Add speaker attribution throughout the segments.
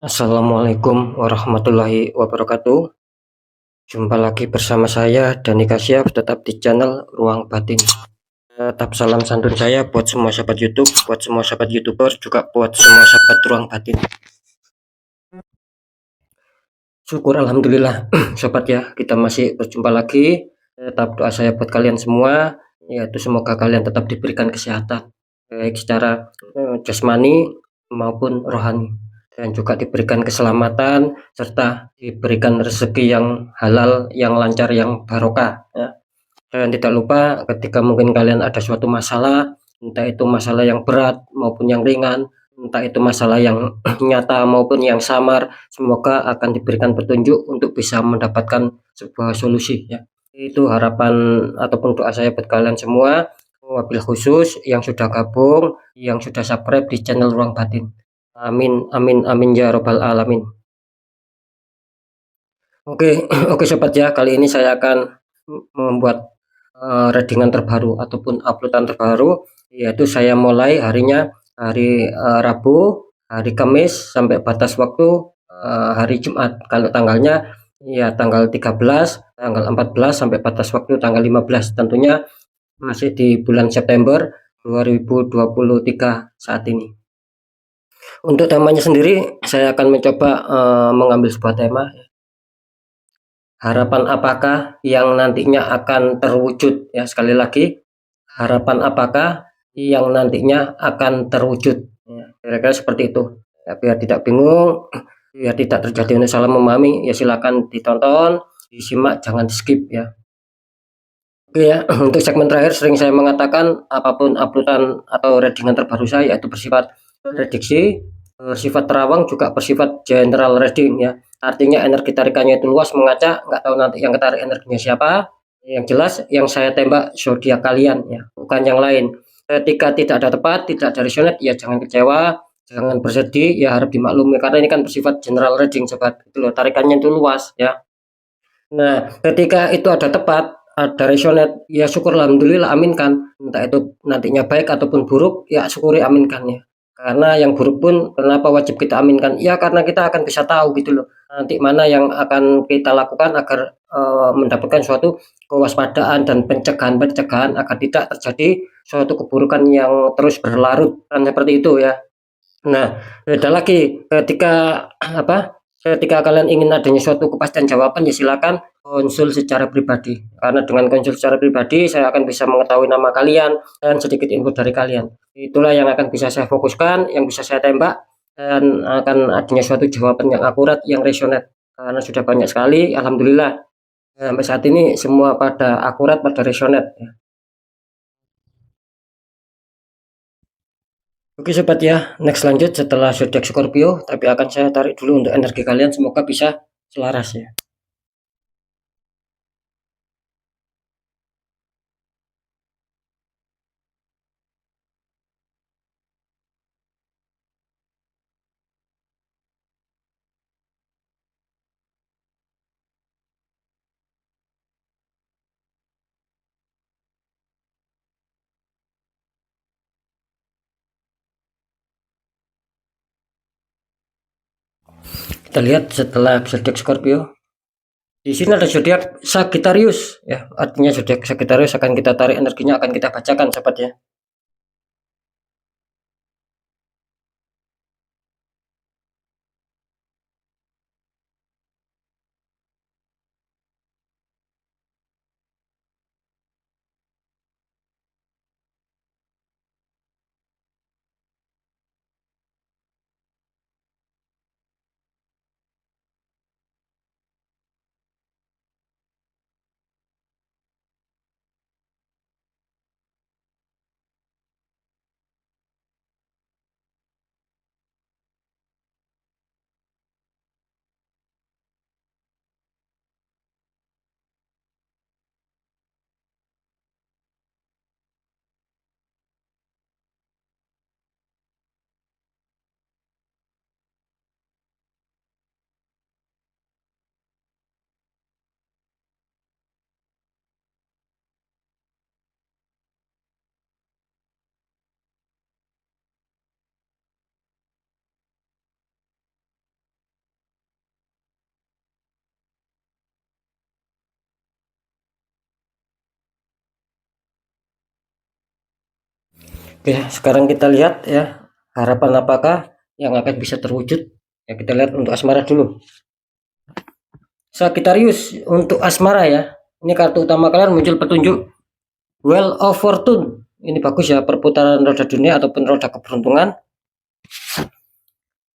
Speaker 1: Assalamualaikum warahmatullahi wabarakatuh. Jumpa lagi bersama saya Dani Kasyaf, tetap di channel Ruang Batin. Tetap salam santun saya buat semua sahabat YouTube, buat semua sahabat YouTuber, juga buat semua sahabat Ruang Batin. Syukur alhamdulillah sobat ya, kita masih berjumpa lagi. Tetap doa saya buat kalian semua, yaitu semoga kalian tetap diberikan kesehatan, baik secara jasmani maupun rohani, dan juga diberikan keselamatan serta diberikan rezeki yang halal, yang lancar, yang barokah ya. Dan tidak lupa ketika mungkin kalian ada suatu masalah, entah itu masalah yang berat maupun yang ringan, entah itu masalah yang nyata maupun yang samar, semoga akan diberikan petunjuk untuk bisa mendapatkan sebuah solusi ya. Itu harapan ataupun doa saya buat kalian semua, wabil khusus yang sudah gabung, yang sudah subscribe di channel Ruang Batin. Amin amin amin ya robbal alamin. Oke, oke sobat ya, kali ini saya akan membuat readingan terbaru ataupun uploadan terbaru, yaitu saya mulai harinya hari Rabu, hari Kamis sampai batas waktu hari Jumat. Kalau tanggalnya ya tanggal 13, tanggal 14 sampai batas waktu tanggal 15. Tentunya masih di bulan September 2023 saat ini. Untuk temanya sendiri saya akan mencoba mengambil sebuah tema. Harapan apakah yang nantinya akan terwujud ya, sekali lagi, harapan apakah yang nantinya akan terwujud ya, kira-kira seperti itu ya, biar tidak bingung, biar tidak terjadi salah memahami ya, silakan ditonton, disimak, jangan di skip ya. Oke ya, untuk segmen terakhir sering saya mengatakan apapun uploadan atau readingan terbaru saya itu bersifat prediksi, bersifat terawang, juga bersifat general reading ya. Artinya energi tarikannya itu luas, mengacak, nggak tahu nanti yang ketarik energinya siapa. Yang jelas yang saya tembak zodiak kalian ya, bukan yang lain. Ketika tidak ada tepat, tidak ada resonate, ya jangan kecewa, jangan bersedih, ya harap dimaklumi karena ini kan bersifat general reading sobat. Itu loh, tarikannya itu luas ya. Nah, ketika itu ada tepat, ada resonate, ya syukur alhamdulillah, aminkan. Entah itu nantinya baik ataupun buruk, ya syukuri, aminkan ya. Karena yang buruk pun kenapa wajib kita aminkan? Ya karena kita akan bisa tahu gitu loh. Nanti mana yang akan kita lakukan agar mendapatkan suatu kewaspadaan dan pencegahan-pencegahan agar tidak terjadi suatu keburukan yang terus berlarut, kan seperti itu ya. Nah, beda lagi ketika apa? Ketika kalian ingin adanya suatu kepastian jawaban, ya silakan konsul secara pribadi. Karena dengan konsul secara pribadi, saya akan bisa mengetahui nama kalian dan sedikit info dari kalian. Itulah yang akan bisa saya fokuskan, yang bisa saya tembak, dan akan adanya suatu jawaban yang akurat, yang resonate. Karena sudah banyak sekali, alhamdulillah sampai saat ini semua pada akurat, pada resonate. Oke sobat ya, next lanjut setelah zodiak Scorpio, tapi akan saya tarik dulu untuk energi kalian, semoga bisa selaras ya. Kita lihat setelah zodiak Scorpio. Di sini ada zodiak Sagittarius ya, artinya zodiak Sagittarius akan kita tarik energinya, akan kita bacakan sobat ya. Oke, sekarang kita lihat ya, harapan apakah yang akan bisa terwujud. Ya, kita lihat untuk asmara dulu. Sagittarius, untuk asmara ya. Ini kartu utama kalian muncul petunjuk Wheel of Fortune. Ini bagus ya, perputaran roda dunia ataupun roda keberuntungan.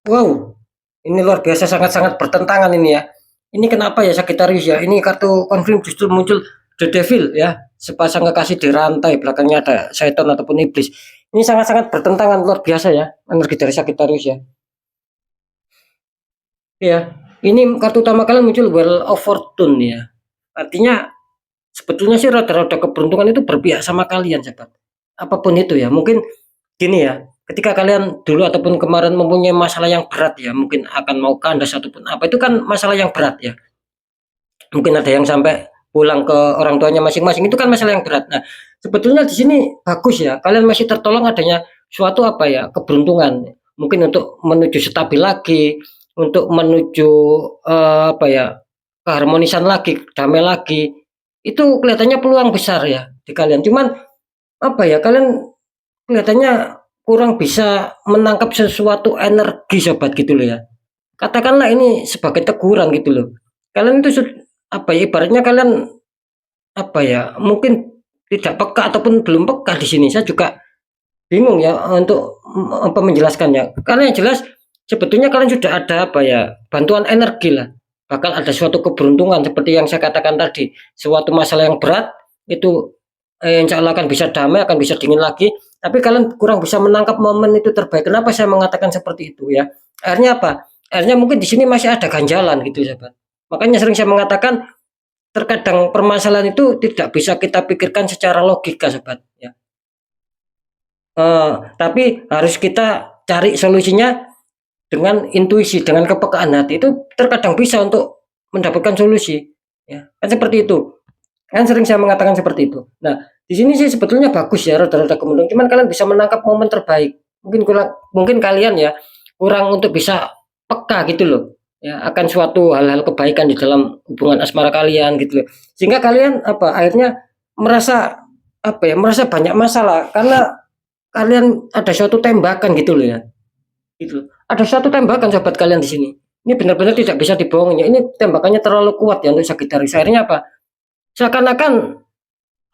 Speaker 1: Wow, ini luar biasa, sangat-sangat bertentangan ini ya. Ini kenapa ya Sagittarius ya? Ini kartu confirm justru muncul The Devil ya. Sepasang kekasih dirantai, belakangnya ada setan ataupun iblis. Ini sangat-sangat bertentangan, luar biasa ya energi dari Sagittarius ya. Ya, ini kartu utama kalian muncul Wheel of Fortune ya. Artinya sebetulnya sih roda-roda keberuntungan itu berpihak sama kalian, sahabat. Apapun itu ya, mungkin gini ya, ketika kalian dulu ataupun kemarin mempunyai masalah yang berat ya, mungkin akan mau kandas ataupun apa, itu kan masalah yang berat ya. Mungkin ada yang sampai pulang ke orang tuanya masing-masing, itu kan masalah yang berat. Nah, sebetulnya di sini bagus ya, kalian masih tertolong adanya suatu apa ya, keberuntungan. Mungkin untuk menuju stabil lagi, untuk menuju apa ya, keharmonisan lagi, damai lagi. Itu kelihatannya peluang besar ya di kalian. Cuman apa ya, kalian kelihatannya kurang bisa menangkap sesuatu energi sobat gitu loh ya. Katakanlah ini sebagai teguran gitu loh. Kalian itu apa ya, ibaratnya kalian apa ya, mungkin tidak peka ataupun belum peka di sini. Saya juga bingung ya untuk apa menjelaskannya. Karena yang jelas sebetulnya kalian sudah ada apa ya, bantuan energi lah. Bakal ada suatu keberuntungan seperti yang saya katakan tadi. Suatu masalah yang berat itu insya Allah akan bisa damai, akan bisa dingin lagi. Tapi kalian kurang bisa menangkap momen itu terbaik. Kenapa saya mengatakan seperti itu ya? Akhirnya apa? Akhirnya mungkin di sini masih ada ganjalan gitu, sahabat. Makanya sering saya mengatakan terkadang permasalahan itu tidak bisa kita pikirkan secara logika, sahabat. Ya. Tapi harus kita cari solusinya dengan intuisi, dengan kepekaan hati. Itu terkadang bisa untuk mendapatkan solusi. Ya, kan seperti itu. Kan sering saya mengatakan seperti itu. Nah, di sini sih sebetulnya bagus ya roda-roda kemunduran. Cuman kalian bisa menangkap momen terbaik. Mungkin kalian ya kurang untuk bisa peka gitu loh. Ya, akan suatu hal-hal kebaikan di dalam hubungan asmara kalian gitu loh. Sehingga kalian apa akhirnya merasa apa ya, merasa banyak masalah karena kalian ada suatu tembakan gitu loh ya. Gitu. Ada suatu tembakan sahabat kalian di sini. Ini benar-benar tidak bisa dibohongi. Ini tembakannya terlalu kuat ya untuk Sagittarius. Akhirnya apa? Seakan-akan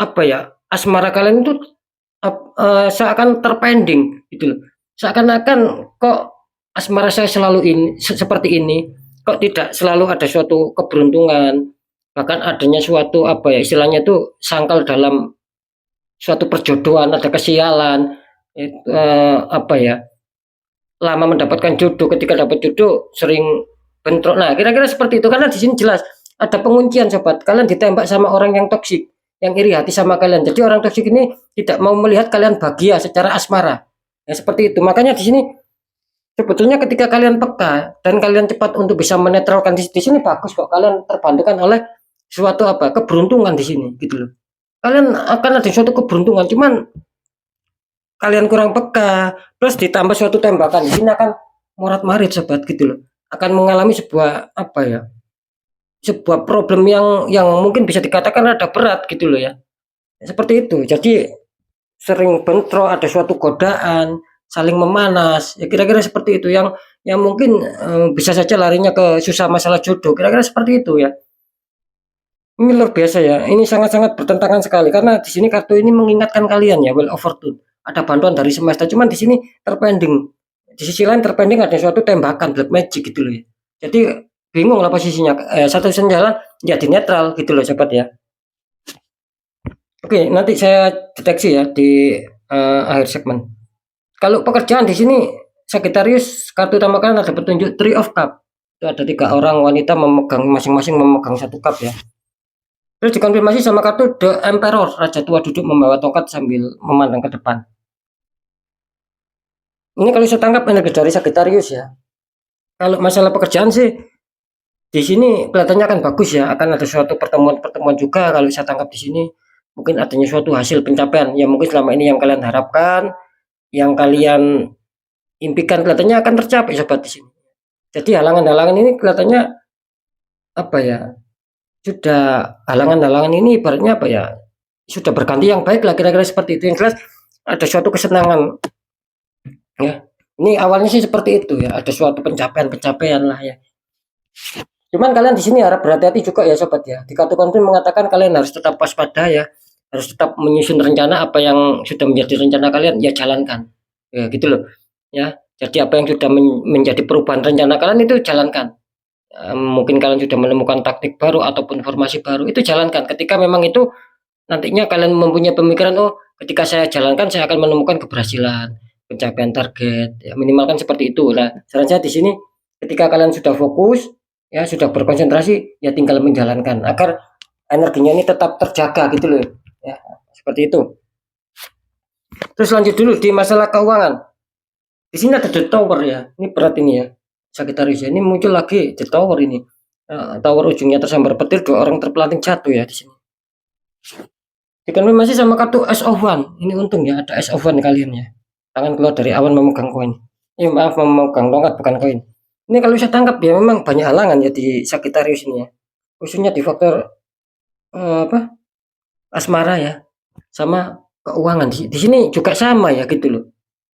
Speaker 1: apa ya, asmara kalian itu seakan terpending gitu loh. Seakan-akan kok asmara saya selalu ini seperti ini, kok tidak selalu ada suatu keberuntungan, bahkan adanya suatu apa ya, istilahnya itu sangkal dalam suatu perjodohan, ada kesialan, apa ya, lama mendapatkan jodoh, ketika dapat jodoh sering bentrok. Nah, kira-kira seperti itu karena di sini jelas ada penguncian, sobat. Kalian ditembak sama orang yang toksik, yang iri hati sama kalian. Jadi orang toksik ini tidak mau melihat kalian bahagia secara asmara. Ya, seperti itu. Makanya di sini sebetulnya ketika kalian peka dan kalian cepat untuk bisa menetralkan di sini bagus kok. Kalian terbantukan oleh suatu apa? Keberuntungan di sini gitu loh. Kalian akan ada suatu keberuntungan, cuman kalian kurang peka, plus ditambah suatu tembakan, di sini akan morat-marit sobat gitu loh. Akan mengalami sebuah apa ya? Sebuah problem yang mungkin bisa dikatakan ada berat gitu loh ya. Seperti itu. Jadi sering bentrok, ada suatu godaan, saling memanas. Ya kira-kira seperti itu yang mungkin bisa saja larinya ke susah masalah jodoh. Kira-kira seperti itu ya. Ini luar biasa ya. Ini sangat-sangat bertentangan sekali karena di sini kartu ini mengingatkan kalian ya, Wheel of Fortune. Ada bantuan dari semesta, cuman di sini terpending. Di sisi lain terpending ada suatu tembakan black magic gitu loh ya. Jadi bingung lah posisinya. Satu jalan ya di netral gitu loh, sobat ya. Oke, nanti saya deteksi ya di akhir segmen. Kalau pekerjaan di sini Sagittarius, kartu utama kalian ada petunjuk Three of Cup. Itu ada 3 orang wanita memegang masing-masing memegang 1 cup ya. Terus dikonfirmasi sama kartu The Emperor, raja tua duduk membawa tongkat sambil memandang ke depan. Ini kalau saya tangkap energi dari Sagittarius ya. Kalau masalah pekerjaan sih di sini kelihatannya akan bagus ya, akan ada suatu pertemuan-pertemuan juga kalau saya tangkap di sini. Mungkin adanya suatu hasil pencapaian yang mungkin selama ini yang kalian harapkan, yang kalian impikan kelihatannya akan tercapai sobat di sini. Jadi halangan-halangan ini kelihatannya apa ya? Sudah halangan-halangan ini ibaratnya apa ya, sudah berganti yang baik lah kira-kira seperti itu. Yang jelas ada suatu kesenangan ya. Ini awalnya sih seperti itu ya, ada suatu pencapaian-pencapaian lah ya. Cuman kalian di sini harap berhati-hati juga ya sobat ya. Di kartu konflik mengatakan kalian harus tetap waspada ya, harus tetap menyusun rencana apa yang sudah menjadi rencana kalian ya jalankan. Ya gitu loh. Ya. Jadi apa yang sudah menjadi perubahan rencana kalian itu jalankan. Mungkin kalian sudah menemukan taktik baru ataupun informasi baru itu jalankan. Ketika memang itu nantinya kalian mempunyai pemikiran, oh ketika saya jalankan saya akan menemukan keberhasilan, pencapaian target, ya minimalkan seperti itu. Nah, saran saya di sini ketika kalian sudah fokus, ya sudah berkonsentrasi, ya tinggal menjalankan agar energinya ini tetap terjaga gitu loh. Ya, seperti itu. Terus lanjut dulu di masalah keuangan. Di sini ada The Tower ya. Ini berat ini ya. Sagittarius ya. Ini muncul lagi The Tower ini. Tower ujungnya tersambar petir, dua orang terpelanting jatuh ya di sini. Dikonfirmasi sama kartu Ace of One. Ini untung ya, ada Ace of One kalian ya. Tangan keluar dari awan memegang koin. Maaf, memegang tongkat bukan koin. Ini kalau saya tangkap ya memang banyak halangan ya di Sagittarius ini ya. Khususnya di faktor asmara ya, sama keuangan. Di sini juga sama ya gitu loh.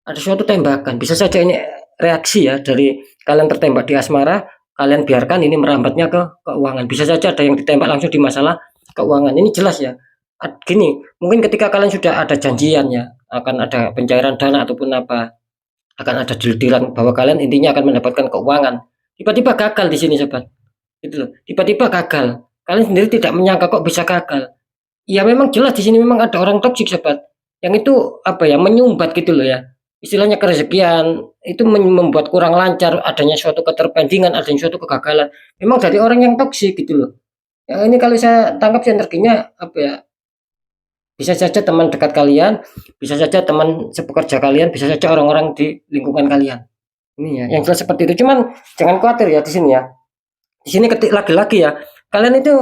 Speaker 1: Ada suatu tembakan. Bisa saja ini reaksi ya dari kalian tertembak di asmara, kalian biarkan ini merambatnya ke keuangan. Bisa saja ada yang ditembak langsung di masalah keuangan. Ini jelas ya. Gini, mungkin ketika kalian sudah ada janjian ya, akan ada pencairan dana ataupun apa, akan ada deal-dealan bahwa kalian intinya akan mendapatkan keuangan. Tiba-tiba gagal di sini sobat. Gitu loh. Tiba-tiba gagal. Kalian sendiri tidak menyangka kok bisa gagal. Ya memang jelas di sini memang ada orang toksik sobat. Yang itu apa ya, menyumbat gitu loh ya. Istilahnya kerezekian itu membuat kurang lancar, adanya suatu keterpendingan, adanya suatu kegagalan. Memang dari orang yang toksik gitu loh. Ya ini kalau saya tangkap energinya apa ya? Bisa saja teman dekat kalian, bisa saja teman sepekerja kalian, bisa saja orang-orang di lingkungan kalian. Ini ya, yang jelas seperti itu. Cuman jangan khawatir ya di sini ya. Di sini ketik lagi-lagi ya. Kalian itu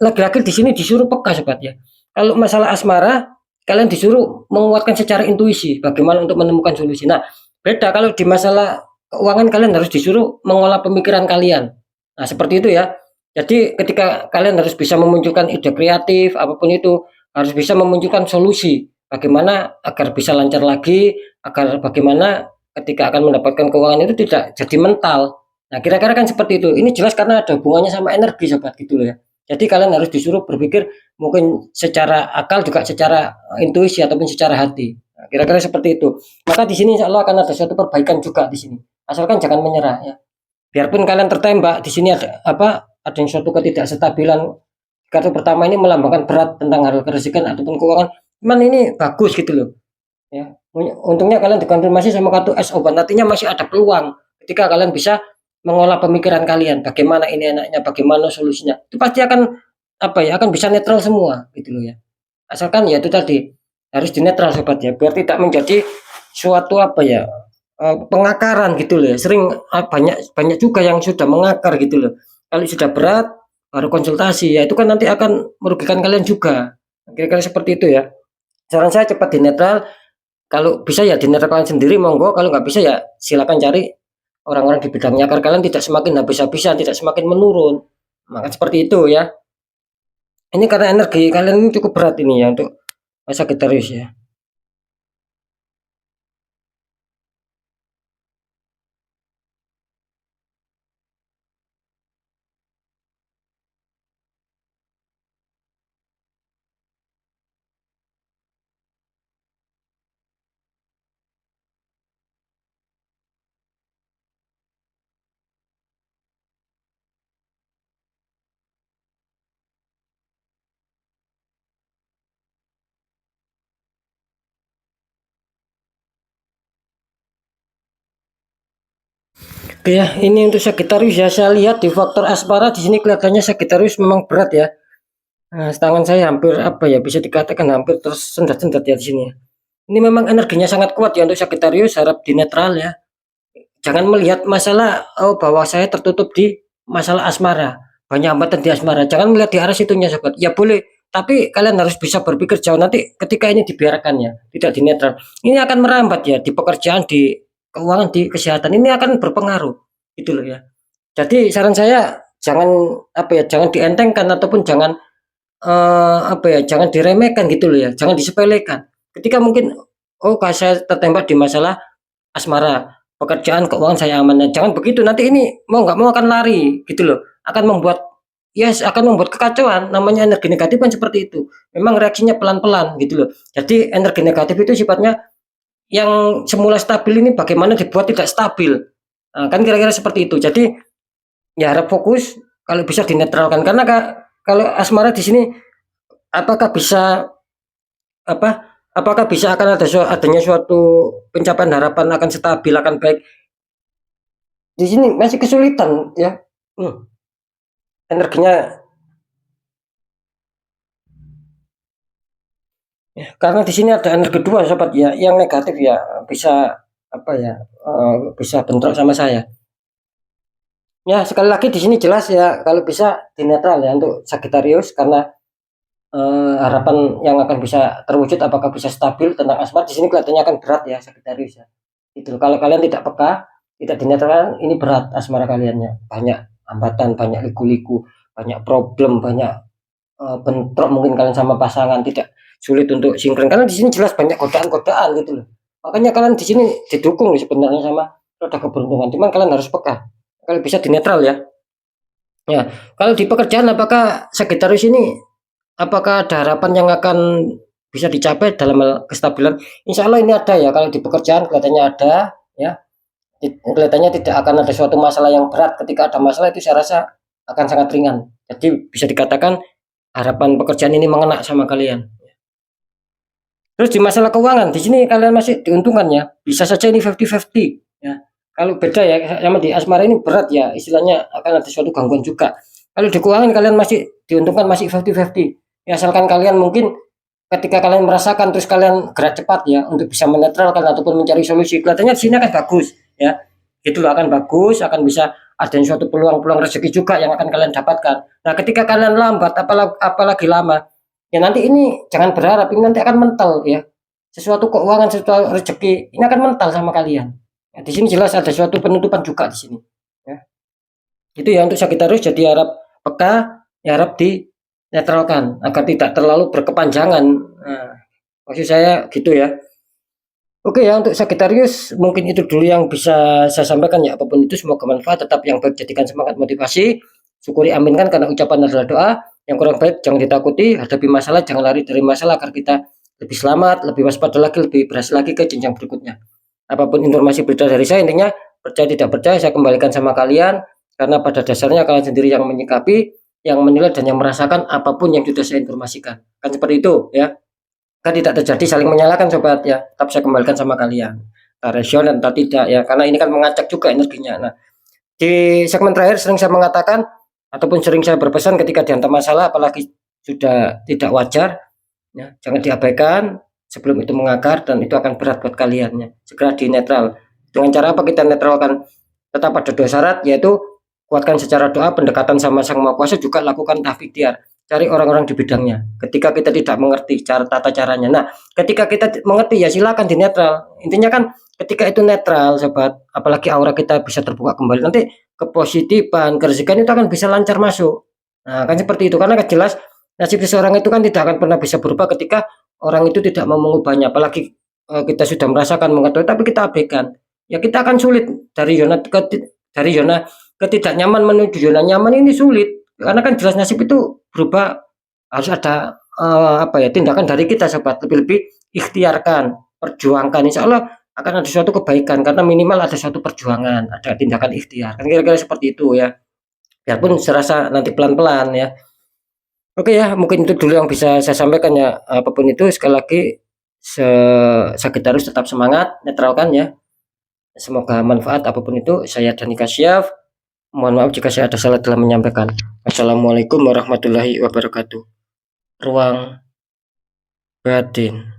Speaker 1: lagi-lagi di sini disuruh peka sobat ya. Kalau masalah asmara, kalian disuruh menguatkan secara intuisi bagaimana untuk menemukan solusi. Nah, beda kalau di masalah keuangan kalian harus disuruh mengolah pemikiran kalian. Nah, seperti itu ya. Jadi ketika kalian harus bisa memunculkan ide kreatif apapun itu, harus bisa memunculkan solusi bagaimana agar bisa lancar lagi, agar bagaimana ketika akan mendapatkan keuangan itu tidak jadi mental. Nah, kira-kira kan seperti itu. Ini jelas karena ada hubungannya sama energi sobat gitu loh ya. Jadi kalian harus disuruh berpikir mungkin secara akal juga secara intuisi ataupun secara hati. Nah, kira-kira seperti itu. Maka di sini insya Allah akan ada suatu perbaikan juga di sini. Asalkan jangan menyerah ya. Biarpun kalian tertembak, di sini ada apa? Ada yang suatu ketidakstabilan. Kartu pertama ini melambangkan berat tentang hal kerezekian ataupun keuangan. Cuman ini bagus gitu loh. Ya. Untungnya kalian dikonfirmasi sama kartu S obat. Artinya masih ada peluang ketika kalian bisa mengolah pemikiran kalian. Bagaimana ini enaknya, bagaimana solusinya. Itu pasti akan apa ya? Akan bisa netral semua gitu loh ya. Asalkan ya itu tadi harus dinetral sobat ya, biar tidak menjadi suatu apa ya? Pengakaran gitu loh ya. Sering banyak banyak juga yang sudah mengakar gitu loh. Kalau sudah berat baru konsultasi ya itu kan nanti akan merugikan kalian juga. Kira-kira seperti itu ya. Saran saya cepat dinetral. Kalau bisa ya dinetral kalian sendiri monggo. Kalau nggak bisa ya silakan cari orang-orang di bidangnya agar kalian tidak semakin habis-habisan, tidak semakin menurun. Maka seperti itu ya. Ini karena energi kalian ini cukup berat ini ya untuk Sagittarius ya. Oke ya, ini untuk Sagittarius ya. Saya lihat di faktor asmara di sini kelihatannya Sagittarius memang berat ya. Nah, tangan saya hampir apa ya bisa dikatakan hampir tersendat-sendat ya di sini ya. Ini memang energinya sangat kuat ya untuk Sagittarius, harap dinetral ya. Jangan melihat masalah oh bahwa saya tertutup di masalah asmara, banyak hambatan di asmara. Jangan melihat di arah situnya sobat. Ya boleh, tapi kalian harus bisa berpikir jauh nanti ketika ini dibiarkan ya, tidak dinetral. Ini akan merambat ya di pekerjaan, di keuangan, di kesehatan. Ini akan berpengaruh gitu loh ya. Jadi saran saya jangan apa ya, jangan dientengkan ataupun jangan apa ya, jangan diremehkan gitu loh ya, jangan disepelekan. Ketika mungkin oh kalau saya tertembak di masalah asmara, pekerjaan, keuangan saya aman. Nah, jangan begitu, nanti ini mau nggak mau akan lari gitu loh, akan membuat akan membuat kekacauan. Namanya energi negatif kan seperti itu, memang reaksinya pelan-pelan gitu loh. Jadi energi negatif itu sifatnya yang semula stabil ini bagaimana dibuat tidak stabil. Nah, kan kira-kira seperti itu. Jadi ya harap fokus, kalau bisa dinetralkan, karena kalau asmara di sini apakah bisa apa apakah bisa akan adanya suatu pencapaian harapan akan stabil, akan baik, di sini masih kesulitan ya. Energinya ya, karena di sini ada energi dua sobat ya, yang negatif ya bisa apa ya, bisa bentrok sama saya. Ya sekali lagi di sini jelas ya, kalau bisa dinetral ya untuk Sagittarius, karena harapan yang akan bisa terwujud apakah bisa stabil tentang asmara di sini kelihatannya akan berat ya Sagittarius ya. Itu kalau kalian tidak peka, tidak dinetral, ini berat asmara kaliannya. Banyak hambatan, banyak liku-liku, banyak problem, banyak bentrok mungkin kalian sama pasangan, tidak sulit untuk sinkron. Karena di sini jelas banyak godaan-godaan gitu loh. Makanya kalian di sini didukung sebenarnya sama roda keberuntungan. Cuman kalian harus peka. Kalau bisa dinetral ya. Ya, kalau di pekerjaan apakah Sagittarius ini, apakah ada harapan yang akan bisa dicapai dalam hal kestabilan? Insya Allah ini ada ya. Kalau di pekerjaan kelihatannya ada ya. Kelihatannya tidak akan ada suatu masalah yang berat. Ketika ada masalah itu saya rasa akan sangat ringan. Jadi bisa dikatakan harapan pekerjaan ini mengena sama kalian. Terus di masalah keuangan, di sini kalian masih diuntungkan ya. Bisa saja ini 50-50 ya. Kalau beda ya sama di asmara ini berat ya, istilahnya akan ada suatu gangguan juga. Kalau di keuangan kalian masih diuntungkan, masih 50-50. Ya, asalkan kalian mungkin ketika kalian merasakan terus kalian gerak cepat ya untuk bisa menetralkan ataupun mencari solusi. Kelihatannya di sini akan bagus ya. Itu akan bagus, akan bisa ada suatu peluang-peluang rezeki juga yang akan kalian dapatkan. Nah, ketika kalian lambat, apalagi lama, ya nanti ini jangan berharap ini nanti akan mental ya. Sesuatu keuangan, sesuatu rezeki ini akan mental sama kalian. Ya, di sini jelas ada suatu penutupan juga di sini. Ya. Itu ya untuk Sagittarius, jadi harap peka, ya harap dinetralkan agar tidak terlalu berkepanjangan. Nah, maksud saya gitu ya. Oke ya, untuk Sagittarius mungkin itu dulu yang bisa saya sampaikan ya. Apapun itu semoga manfaat, tetap yang baik jadikan semangat motivasi. Syukuri, aminkan, karena ucapan adalah doa. Yang kurang baik jangan ditakuti, hadapi masalah, jangan lari dari masalah agar kita lebih selamat, lebih waspada lagi, lebih berhasil lagi ke jenjang berikutnya. Apapun informasi berita dari saya, intinya percaya tidak percaya saya kembalikan sama kalian, karena pada dasarnya kalian sendiri yang menyikapi, yang menilai, dan yang merasakan apapun yang sudah saya informasikan. Kan seperti itu ya. Kan tidak terjadi saling menyalahkan sobat ya, tetap saya kembalikan sama kalian, entah rasional entah tidak ya, karena ini kan mengacak juga energinya. Nah, di segmen terakhir sering saya mengatakan ataupun sering saya berpesan, ketika dihantam masalah apalagi sudah tidak wajar ya, jangan diabaikan sebelum itu mengakar, dan itu akan berat buat kalian ya. Segera di netral. Dengan cara apa kita netralkan? Tetap ada dua syarat, yaitu kuatkan secara doa, pendekatan sama Sang Maha Kuasa, juga lakukan tahfidziyah, cari orang-orang di bidangnya. Ketika kita tidak mengerti cara tata caranya, nah ketika kita mengerti ya silakan di netral. Intinya kan ketika itu netral sobat, apalagi aura kita bisa terbuka kembali, nanti kepositifan, kerezekian itu akan bisa lancar masuk. Nah kan seperti itu, karena jelas nasib seseorang itu kan tidak akan pernah bisa berubah ketika orang itu tidak mau mengubahnya. Apalagi kita sudah merasakan, mengetahui, tapi kita abaikan, ya kita akan sulit dari zona ketidaknyaman menuju zona nyaman, ini sulit. Karena kan jelas nasib itu berubah, harus ada apa ya, tindakan dari kita sobat. Lebih-lebih ikhtiarkan, perjuangkan, insya Allah akan ada suatu kebaikan, karena minimal ada suatu perjuangan, ada tindakan ikhtiar, kan kira-kira seperti itu ya. Biarpun serasa nanti pelan-pelan ya. Oke ya, mungkin itu dulu yang bisa saya sampaikan ya. Apapun itu, sekali lagi Sagittarius tetap semangat, netralkan ya. Semoga manfaat apapun itu. Saya Dani Kasyaf. Mohon maaf jika saya ada salah dalam menyampaikan. Assalamualaikum warahmatullahi wabarakatuh. Ruang batin.